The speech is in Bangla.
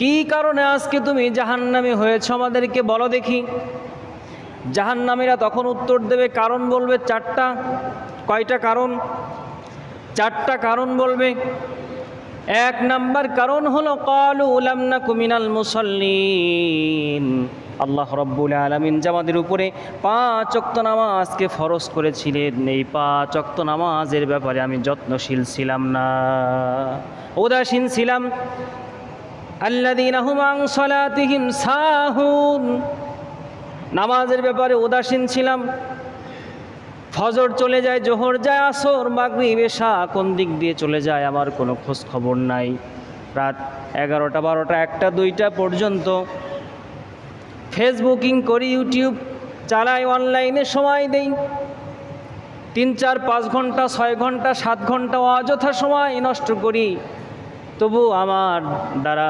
কি কারণে আজকে তুমি জাহান্নামী হয়েছ আমাদেরকে বলো দেখি। জাহান্নামীরা তখন উত্তর দেবে, কারণ বলবে চারটা। কয়টা কারণ? চারটা কারণ বলবে। এক নাম্বার কারণ হলো ক্বালু লাম নাকু মিনাল মুসাল্লিন, আল্লাহ রাব্বুল আলামিন আমাদের উপরে 5 ওয়াক্ত নামাজকে ফরজ করেছিলেন, এই 5 ওয়াক্ত নামাজের ব্যাপারে আমি যত্নশীল ছিলাম না, উদাসীন ছিলাম। আল্লাযীনা হুম আন সালাতিহিম সাহুন, নামাজের ব্যাপারে উদাসীন ছিলাম। ফজর চলে যায়, জোহর যায়, আসর, মাগরিব, এশা কোন দিক দিয়ে চলে যায় আমার কোনো খোঁজ খবর নাই। রাত 11টা 12টা 1টা 2টা পর্যন্ত ফেসবুকিং করি, ইউটিউব চালাই, অনলাইনে সময় দেই, 3 4 5 ঘন্টা 6 ঘন্টা 7 ঘন্টা অযথা সময় নষ্ট করি, তবু আমার দ্বারা